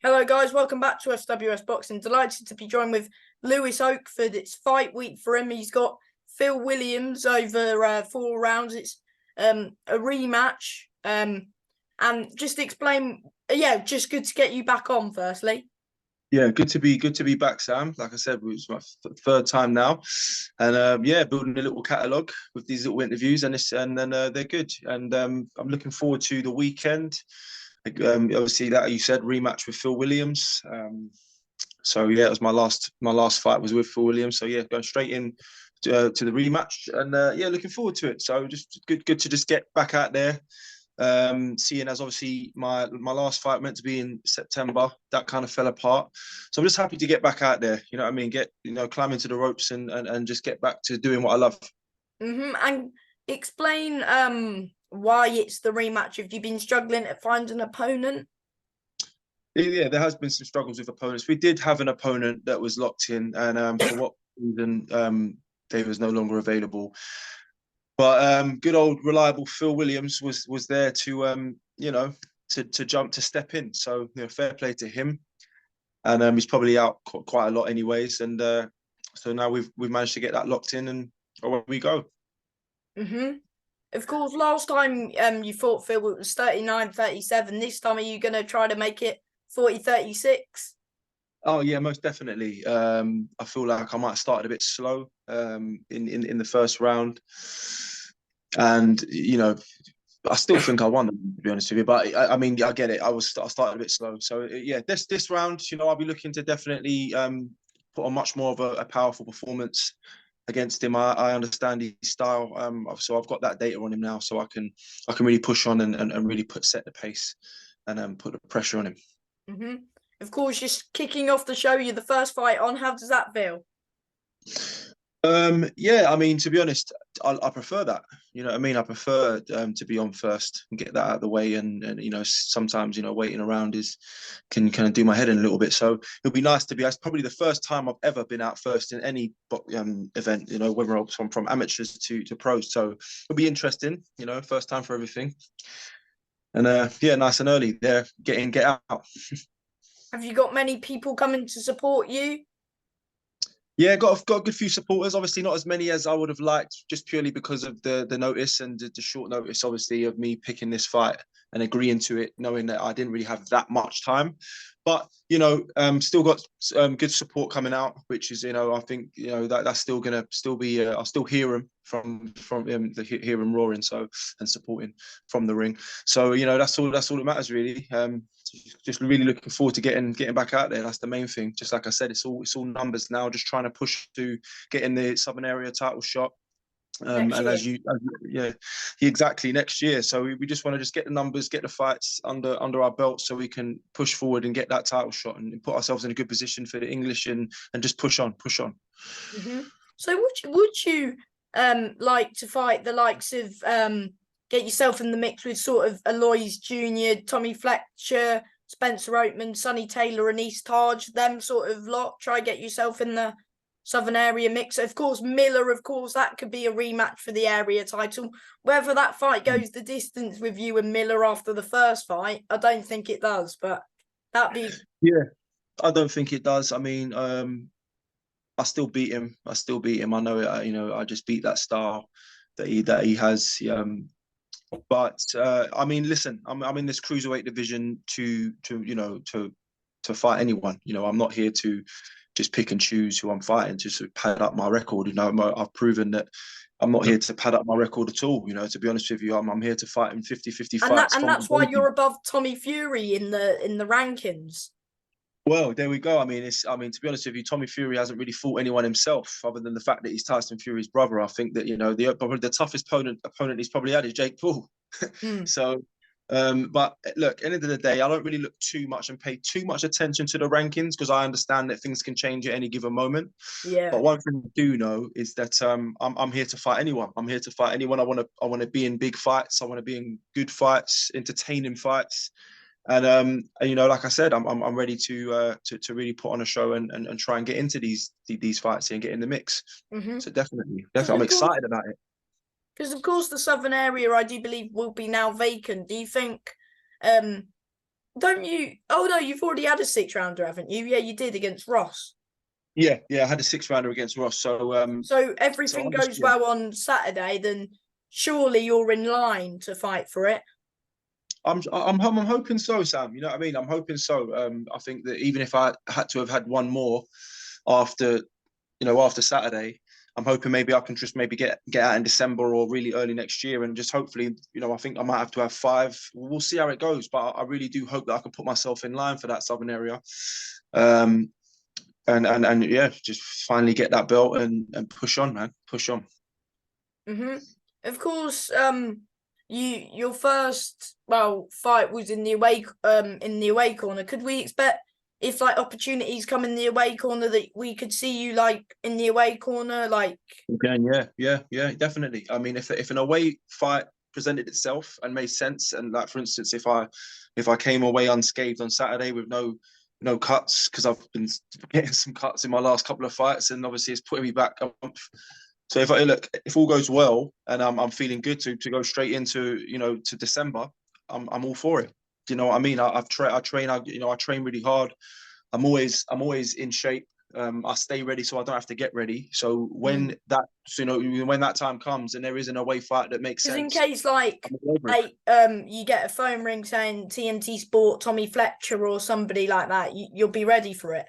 Hello guys, welcome back to SWS Boxing. Delighted to be joined with Lewis Oakford. It's fight week for him. He's got Phil Williams over 4 rounds. It's a rematch. And just explain, just good to get you back on firstly. Yeah, good to be back, Sam. Like I said, it was my third time now, and building a little catalogue with these little interviews, and they're good, and I'm looking forward to the weekend. Obviously, that you said rematch with Phil Williams. So yeah, it was my last fight was with Phil Williams. So yeah, going straight in to the rematch, and looking forward to it. So just good to just get back out there. Seeing as obviously my last fight meant to be in September, that kind of fell apart. So I'm just happy to get back out there. You know what I mean? Climb into the ropes and just get back to doing what I love. And explain why it's the rematch. Have you been struggling to find an opponent? Yeah, there has been some struggles with opponents. We did have an opponent that was locked in, and for what reason, Dave was no longer available. But good old reliable Phil Williams was there to to step in. So fair play to him, and he's probably out quite a lot anyways. And so now we've managed to get that locked in, and away we go. Of course, last time you fought Phil, it was 39-37. This time, are you going to try to make it 40-36? Oh yeah, most definitely. I feel like I might have started a bit slow in the first round, and I still think I won, to be honest with you. But I mean, I get it. I started a bit slow, so yeah. This round, I'll be looking to definitely put on much more of a powerful performance against him. I understand his style, so I've got that data on him now, so I can really push on and really set the pace and put the pressure on him. Of course, just kicking off the show, you're the first fight on. How does that feel? Yeah, I mean, to be honest, I prefer that. You know what I mean? I prefer to be on first and get that out of the way. And sometimes waiting around can kind of do my head in a little bit. So it'll be nice to be. That's probably the first time I've ever been out first in any event. Whether it's from amateurs to pros. So it'll be interesting. First time for everything. And nice and early there. Get out. Have you got many people coming to support you? Yeah, got a good few supporters. Obviously, not as many as I would have liked, just purely because of the notice and the short notice, obviously, of me picking this fight and agreeing to it, knowing that I didn't really have that much time. But still got good support coming out, which is I think that's still gonna be. I'll still hear him from hear him roaring, so, and supporting from the ring. So that's all that matters really. Just really looking forward to getting back out there. That's the main thing. Just like I said, it's all numbers now. Just trying to push to get in the Southern Area title shot. Exactly, next year. So we just want to get the numbers, get the fights under our belt, so we can push forward and get that title shot and put ourselves in a good position for the English and just push on. So would you like to fight the likes of get yourself in the mix with sort of Alois Jr., Tommy Fletcher, Spencer Oatman, Sonny Taylor, and East Taj, them sort of lot? Try get yourself in the Southern Area mix. Of course, Miller, that could be a rematch for the area title. Whether that fight goes the distance with you and Miller after the first fight, I don't think it does, but that'd be... Yeah, I don't think it does. I mean, I still beat him. I know it. I just beat that style that he has. But I mean, listen, I'm in this cruiserweight division to fight anyone. I'm not here to just pick and choose who I'm fighting, just to pad up my record. I've proven that I'm not here to pad up my record at all. To be honest with you, I'm here to fight in 50-50 fights. And that's why you're above Tommy Fury in the rankings. Well, there we go. I mean, to be honest with you, Tommy Fury hasn't really fought anyone himself, other than the fact that he's Tyson Fury's brother. I think that the toughest opponent he's probably had is Jake Paul. So, but look, at the end of the day, I don't really look too much and pay too much attention to the rankings, because I understand that things can change at any given moment. Yeah. But one thing I do know is that I'm here to fight anyone. I'm here to fight anyone. I want to be in big fights. I want to be in good fights, entertaining fights. And like I said, I'm ready to really put on a show and try and get into these fights and get in the mix. So definitely, I'm excited about it. Because of course the Southern Area, I do believe, will be now vacant. Do you think don't you? Oh no, you've already had a 6 rounder, haven't you? Yeah, you did against Ross. Yeah, yeah, I had a 6 rounder against Ross. So So everything I'm just goes yeah. well on Saturday, then surely you're in line to fight for it. I'm hoping so, Sam. You know what I mean? I'm hoping so. I think that even if I had to have had one more after, after Saturday, I'm hoping maybe I can just maybe get out in December or really early next year, and just hopefully, I think I might have to have 5. We'll see how it goes, but I really do hope that I can put myself in line for that Southern area, and yeah, just finally get that belt and push on, man, push on. Hmm. Of course, your first fight was in the away corner. Could we expect, if like opportunities come in the away corner, that we could see you like in the away corner, like? Again, yeah, definitely. I mean, if an away fight presented itself and made sense, and like for instance, if I came away unscathed on Saturday with no cuts, because I've been getting some cuts in my last couple of fights, and obviously it's putting me back a month. So if all goes well and I'm feeling good to go straight into to December, I'm all for it. Do you know what I mean? I train really hard. I'm always in shape. I stay ready so I don't have to get ready. So when that time comes and there is an away fight that makes Because in sense, case like I'm all over it. like you get a phone ring saying TNT Sport, Tommy Fletcher or somebody like that, you'll be ready for it.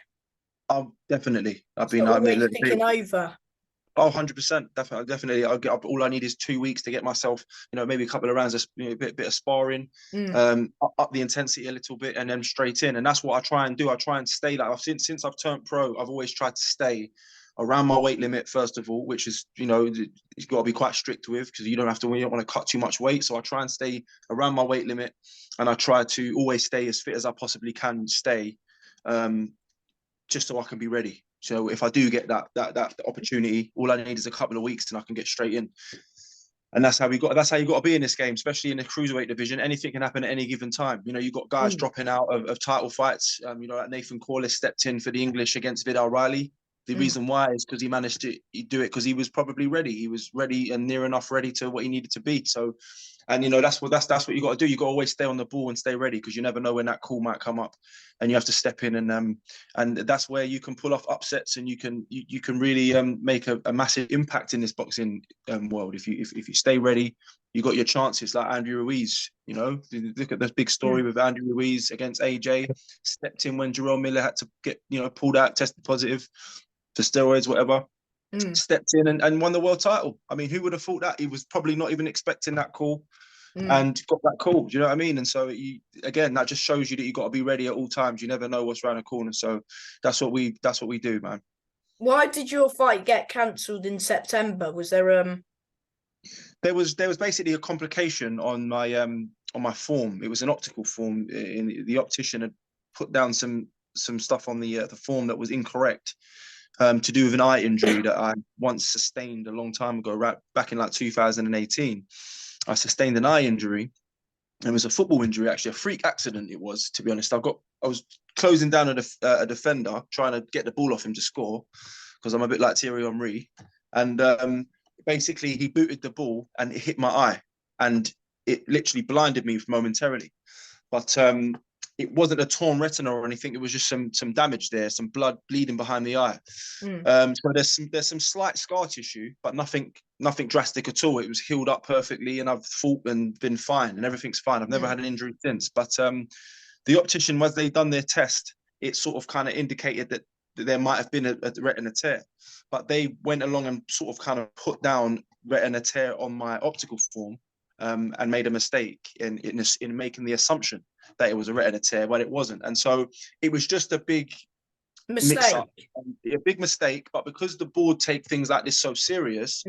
I'll definitely. So I mean, always look, ticking over. oh, 100%. Definitely. All I need is 2 weeks to get myself, maybe a couple of rounds of bit of sparring, Mm. up the intensity a little bit, and then straight in. And that's what I try and do. I try and stay like since I've turned pro. I've always tried to stay around my weight limit first of all, which is you've got to be quite strict with, because you don't want to cut too much weight. So I try and stay around my weight limit, and I try to always stay as fit as I possibly can stay, just so I can be ready. So if I do get that opportunity, all I need is a couple of weeks and I can get straight in. And that's how you got to be in this game, especially in the cruiserweight division. Anything can happen at any given time. You've got guys dropping out of title fights. Like Nathan Corliss stepped in for the English against Vidal Riley. The reason why is because he managed to do it because he was probably ready. He was ready and near enough ready to what he needed to be. So, and that's what you got to do. You got to always stay on the ball and stay ready, because you never know when that call might come up, and you have to step in and that's where you can pull off upsets, and you can really make a massive impact in this boxing world. If you stay ready, you got your chances. Like Andrew Ruiz, look at this big story with Andrew Ruiz against AJ. Stepped in when Jerome Miller had to get pulled out, tested positive for steroids, whatever. Stepped in and won the world title. I mean, who would have thought that? He was probably not even expecting that call. And got that call. Do you know what I mean? And so that just shows you that you got to be ready at all times. You never know what's around the corner. So that's what we do, man. Why did your fight get cancelled in September? Was there There was basically a complication on my form. It was an optical form. The optician had put down some stuff on the form that was incorrect, to do with an eye injury that I once sustained a long time ago, right back in like 2018. I sustained an eye injury. It was a football injury, actually, a freak accident. It was, to be honest. I was closing down a defender, trying to get the ball off him to score, because I'm a bit like Thierry Henry. And basically, he booted the ball and it hit my eye, and it literally blinded me momentarily. But it wasn't a torn retina or anything. It was just some damage there, some blood bleeding behind the eye. So there's some slight scar tissue, but nothing drastic at all. It was healed up perfectly, and I've fought and been fine, and everything's fine. I've never had an injury since. But the optician, once they done their test, it sort of kind of indicated that there might have been a retina tear, but they went along and sort of kind of put down retina tear on my optical form, and made a mistake in making the assumption that it was a retina tear, but it wasn't. And so it was just a big mix up, a big mistake. But because the board take things like this so serious,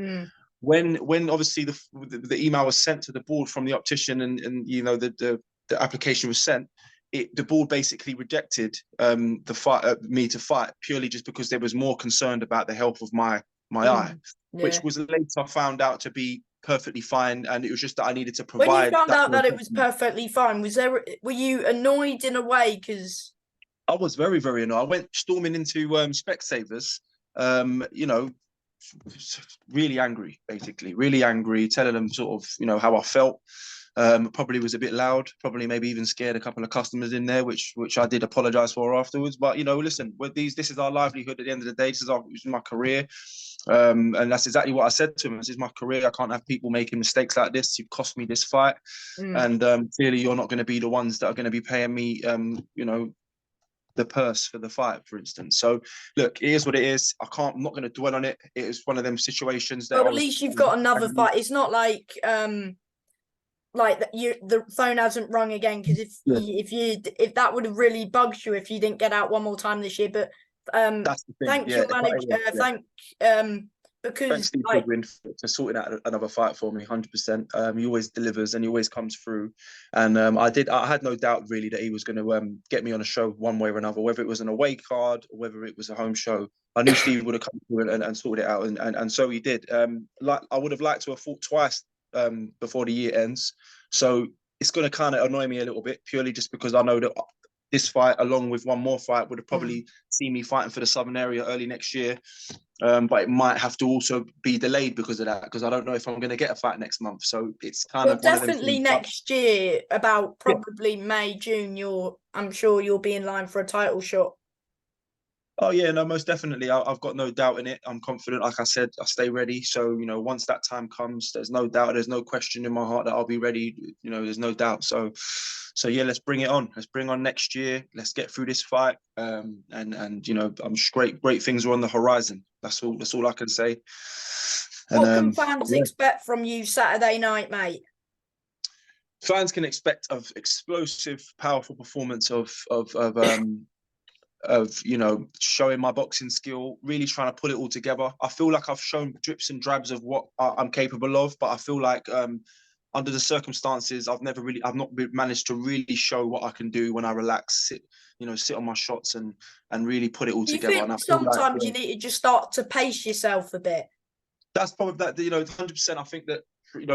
when obviously the email was sent to the board from the optician, and the application was sent, the board basically rejected me to fight, purely just because they was more concerned about the health of my eye, which was later found out to be perfectly fine. And it was just that I needed to provide. When you found out that it was perfectly fine, were you annoyed in a way? Because I was very, very annoyed. I went storming into Specsavers, really angry, basically, really angry, telling them sort of how I felt. Probably was a bit loud, probably maybe even scared a couple of customers in there, which I did apologize for afterwards. But listen, with this is our livelihood at the end of the day. This is my career. And that's exactly what I said to him. This is my career. I can't have people making mistakes like this. You've cost me this fight. And clearly you're not going to be the ones that are going to be paying me, the purse for the fight, for instance. So look, it is what it is. I'm not going to dwell on it. It is one of them situations that Well, at least you've got another fight. It's not like the phone hasn't rung again, because if that would have really bugged you if you didn't get out one more time this year. But that's the thing. thank your manager. Because thanks Steve Goodwin for sorting out another fight for me. 100%. He always delivers and he always comes through. And I had no doubt really that he was going to get me on a show one way or another, whether it was an away card or whether it was a home show. I knew Steve would have come through and sorted it out, and so he did. I would have liked to have fought twice before the year ends. So it's going to kind of annoy me a little bit, purely just because I know that this fight, along with one more fight, would have probably seen me fighting for the Southern area early next year. But it might have to also be delayed because of that, because I don't know if I'm going to get a fight next month. So it's kind of definitely next year, about probably May, June. I'm sure you'll be in line for a title shot. Oh yeah, no, most definitely. I've got no doubt in it. I'm confident. Like I said, I stay ready. So once that time comes, there's no doubt, there's no question in my heart that I'll be ready. There's no doubt. So yeah, let's bring it on. Let's bring on next year. Let's get through this fight. And I'm great things are on the horizon. That's all I can say. What can fans expect from you Saturday night, mate? Fans can expect an explosive, powerful performance of showing my boxing skill, really trying to put it all together. I feel like I've shown drips and drabs of what I'm capable of, but I feel like under the circumstances, I've not managed to really show what I can do when I relax, sit on my shots and really put it all together. You think sometimes you need to just start to pace yourself a bit? That's probably 100%. I think that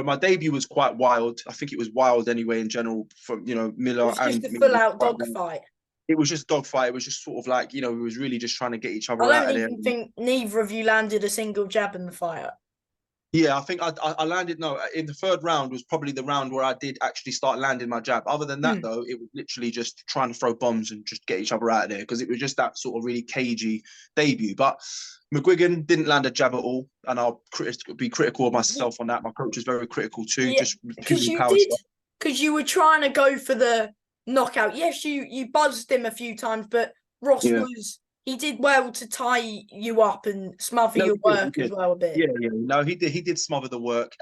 my debut was quite wild. I think it was wild anyway in general from Miller. It was just a full-out dogfight. It was just dogfight. It was just sort of like, we was really just trying to get each other out of there. I don't even think neither of you landed a single jab in the fight. Yeah, I think I landed, in the third round was probably the round where I did actually start landing my jab. Other than that, though, it was literally just trying to throw bombs and just get each other out of there, because it was just that sort of really cagey debut. But McGuigan didn't land a jab at all, and I'll be critical of myself on that. My coach was very critical too. Yeah, because you were trying to go for the knockout. Yes, you buzzed him a few times, but Ross he did well to tie you up and smother your work as well a bit. Yeah. No, he did smother the work.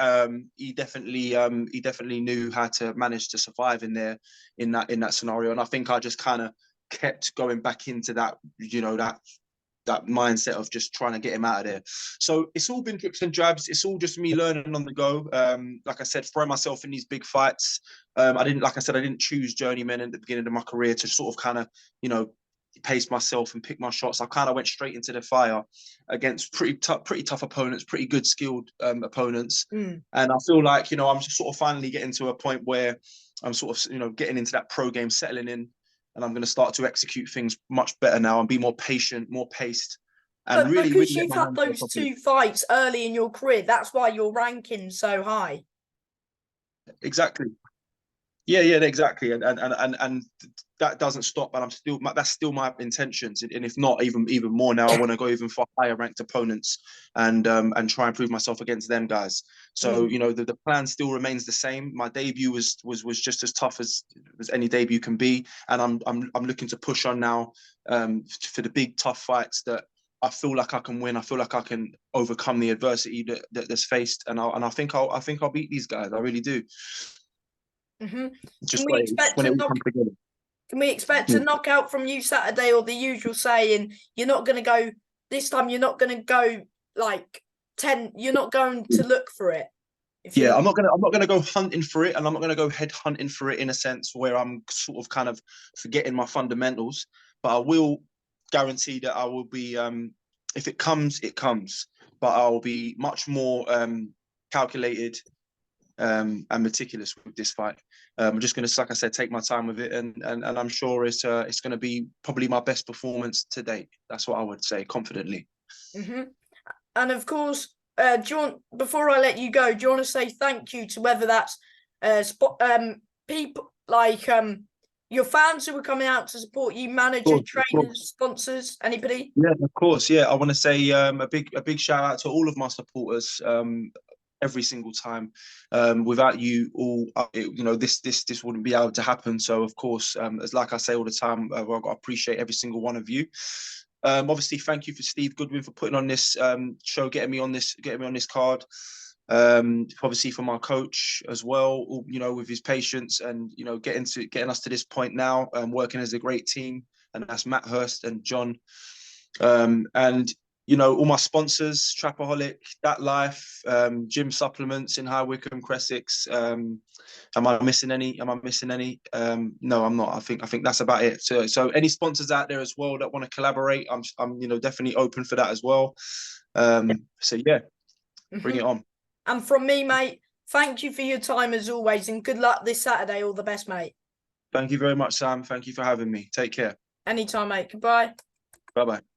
He definitely knew how to manage to survive in that scenario. And I think I just kind of kept going back into that, that mindset of just trying to get him out of there. So it's all been drips and drabs. It's all just me learning on the go. Like I said, throwing myself in these big fights. I didn't choose journeyman at the beginning of my career to sort of kind of, pace myself and pick my shots. I kind of went straight into the fire against pretty tough opponents, pretty good skilled opponents. And I feel like, I'm just sort of finally getting to a point where I'm sort of, getting into that pro game, settling in, and I'm going to start to execute things much better now and be more patient, more paced. And but really, because you've had those two fights early in your career, that's why your ranking's so high. Exactly. Yeah, exactly. And that doesn't stop, and that's still my intentions. And if not, even more now, I want to go even for higher ranked opponents and try and prove myself against them guys. So the plan still remains the same. My debut was just as tough as any debut can be, and I'm looking to push on now for the big tough fights that I feel like I can win. I feel like I can overcome the adversity that's faced, and I think I'll beat these guys. I really do. Just Can we expect a knockout from you Saturday, or the usual saying you're not going to go this time? You're not going to go like 10. You're not going to look for it. I'm not gonna go hunting for it, and I'm not gonna go head hunting for it in a sense where I'm sort of kind of forgetting my fundamentals. But I will guarantee that I will be. If it comes, it comes. But I will be much more calculated and meticulous with this fight. I'm just going to, like I said, take my time with it, and I'm sure it's going to be probably my best performance to date. That's what I would say confidently. And of course, before I let you go, do you want to say thank you to whether that's people like your fans who are coming out to support you, manager, Of course. trainers, sponsors, anybody? Yeah, of course. Yeah, I want to say a big shout out to all of my supporters. Every single time. Without you all, this wouldn't be able to happen. So of course, as like I say all the time, I've got to appreciate every single one of you. Obviously, thank you for Steve Goodwin for putting on this show, getting me on this card. Obviously for my coach as well, with his patience and getting us to this point now, working as a great team, and that's Matt Hurst and John, and all my sponsors, Trapaholic, That Life, Gym Supplements in High Wycombe, Cressix. Am I missing any? No, I'm not. I think that's about it. So any sponsors out there as well that want to collaborate, I'm definitely open for that as well. So yeah, bring it on. And from me, mate, thank you for your time as always, and good luck this Saturday. All the best, mate. Thank you very much, Sam. Thank you for having me. Take care. Anytime, mate. Goodbye. Bye-bye.